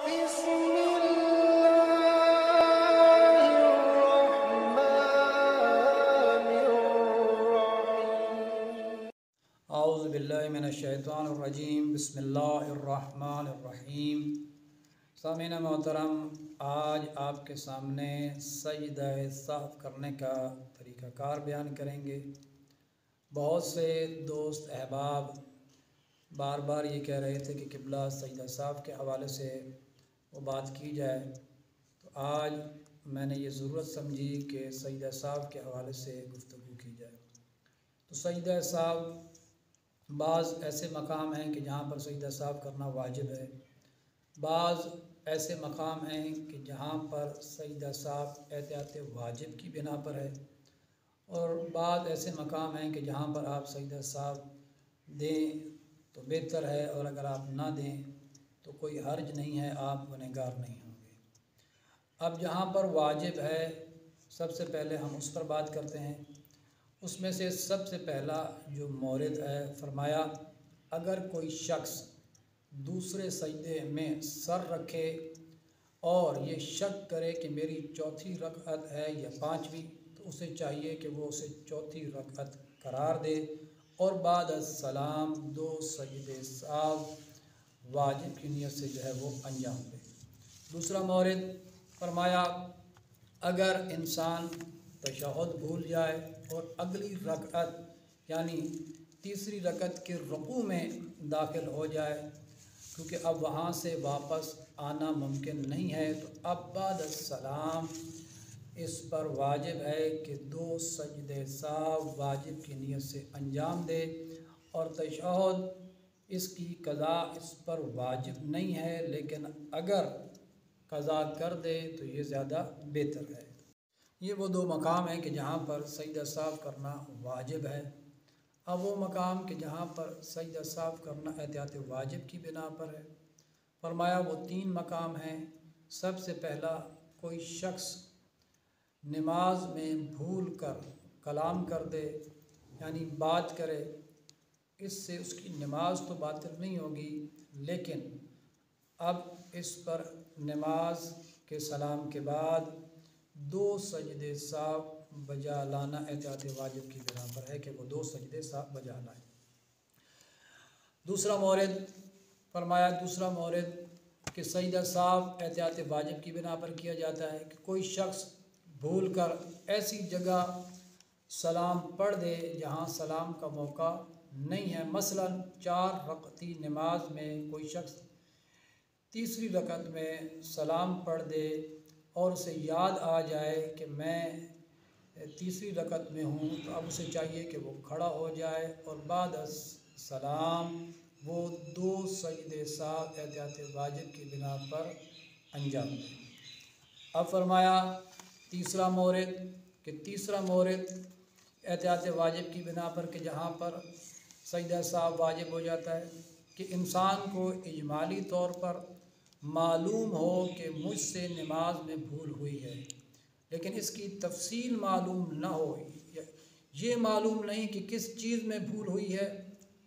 بسم الله الرحمن الرحيم اعوذ باللہ من الشیطان الرجیم بسم اللہ الرحمن الرحیم۔ سامعین محترم، آج آپ کے سامنے سجدہ سہو کرنے کا طریقہ کار بیان کریں گے۔ بہت سے دوست احباب بار بار یہ کہہ رہے تھے کہ قبلہ سجدہ سہو کے حوالے سے وہ بات کی جائے، تو آج میں نے یہ ضرورت سمجھی کہ سجدہ سہو کے حوالے سے گفتگو کی جائے۔ تو سجدہ سہو بعض ایسے مقام ہیں کہ جہاں پر سجدہ سہو کرنا واجب ہے، بعض ایسے مقام ہیں کہ جہاں پر سجدہ سہو احتیاط واجب کی بنا پر ہے، اور بعض ایسے مقام ہیں کہ جہاں پر آپ سجدہ سہو دیں تو بہتر ہے، اور اگر آپ نہ دیں تو کوئی حرج نہیں ہے، آپ گنہگار نہیں ہوں گے۔ اب جہاں پر واجب ہے سب سے پہلے ہم اس پر بات کرتے ہیں۔ اس میں سے سب سے پہلا جو مورد ہے، فرمایا اگر کوئی شخص دوسرے سجدے میں سر رکھے اور یہ شک کرے کہ میری چوتھی رکعت ہے یا پانچویں، تو اسے چاہیے کہ وہ اسے چوتھی رکعت قرار دے اور بعد السلام 2 سجدے سہو واجب کی نیت سے جو ہے وہ انجام دے۔ دوسرا مورد فرمایا اگر انسان تشہد بھول جائے اور اگلی رکعت یعنی تیسری رکعت کے رکوع میں داخل ہو جائے، کیونکہ اب وہاں سے واپس آنا ممکن نہیں ہے، تو اب بعد السلام اس پر واجب ہے کہ 2 سجدے سہو واجب کی نیت سے انجام دے، اور تشہد اس کی قضا اس پر واجب نہیں ہے، لیکن اگر قضا کر دے تو یہ زیادہ بہتر ہے۔ یہ وہ 2 مقام ہیں کہ جہاں پر سجدہ سہو کرنا واجب ہے۔ اب وہ مقام کہ جہاں پر سجدہ سہو کرنا احتیاط واجب کی بنا پر ہے، فرمایا وہ 3 مقام ہیں۔ سب سے پہلا، کوئی شخص نماز میں بھول کر کلام کر دے یعنی بات کرے، اس سے اس کی نماز تو باطل نہیں ہوگی، لیکن اب اس پر نماز کے سلام کے بعد 2 سجدے سہو بجا لانا احتیاط واجب کی بنا پر ہے کہ وہ 2 سجدے سہو بجا لائے۔ دوسرا مورد فرمایا کہ سجدہ سہو احتیاط واجب کی بنا پر کیا جاتا ہے کہ کوئی شخص بھول کر ایسی جگہ سلام پڑھ دے جہاں سلام کا موقع نہیں ہے، مثلا 4 رکعتی نماز میں کوئی شخص تیسری رکعت میں سلام پڑھ دے اور اسے یاد آ جائے کہ میں تیسری رکعت میں ہوں، تو اب اسے چاہیے کہ وہ کھڑا ہو جائے اور بعد السلام وہ 2 سجدے سہو احتیاط واجب کی بنا پر انجام دے۔ اب فرمایا تیسرا مورد احتیاط واجب کی بنا پر کہ جہاں پر سجدہ سہو واجب ہو جاتا ہے کہ انسان کو اجمالی طور پر معلوم ہو کہ مجھ سے نماز میں بھول ہوئی ہے، لیکن اس کی تفصیل معلوم نہ ہو، یہ معلوم نہیں کہ کس چیز میں بھول ہوئی ہے۔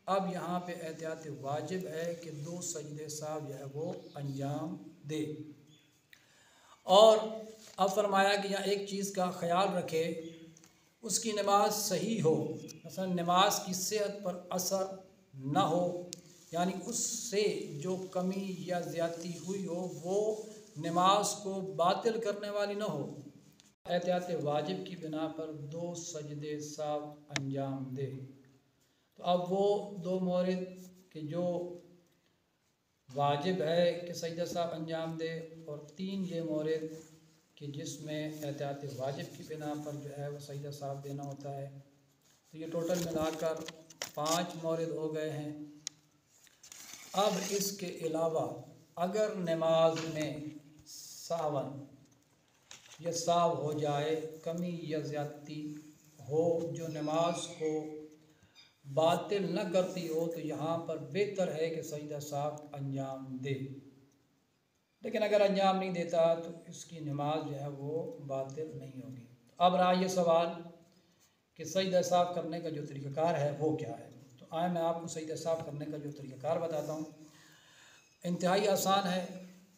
اب یہاں پہ احتیاط واجب ہے کہ 2 سجدے سہو جو ہے وہ انجام دے۔ اور اب فرمایا کہ یہاں ایک چیز کا خیال رکھے، اس کی نماز صحیح ہو، مثلا نماز کی صحت پر اثر نہ ہو، یعنی اس سے جو کمی یا زیادتی ہوئی ہو وہ نماز کو باطل کرنے والی نہ ہو، احتیاط واجب کی بنا پر 2 سجدے سہو انجام دے۔ تو اب وہ 2 مورد کہ جو واجب ہے کہ سجدہ سہو انجام دے، اور 3 یہ مورد کہ جس میں احتیاط واجب کی بنا پر جو ہے وہ سجدہ سہو دینا ہوتا ہے، تو یہ ٹوٹل ملا کر 5 مورد ہو گئے ہیں۔ اب اس کے علاوہ اگر نماز میں سہون یا سہو ہو جائے، کمی یا زیادتی ہو جو نماز کو باطل نہ کرتی ہو، تو یہاں پر بہتر ہے کہ سجدہ سہو انجام دے، لیکن اگر انجام نہیں دیتا تو اس کی نماز جو ہے وہ باطل نہیں ہوگی۔ اب رہا یہ سوال کہ سجدہ سہو کرنے کا جو طریقہ کار ہے وہ کیا ہے، تو آئے میں آپ کو سجدہ سہو کرنے کا جو طریقہ کار بتاتا ہوں۔ انتہائی آسان ہے۔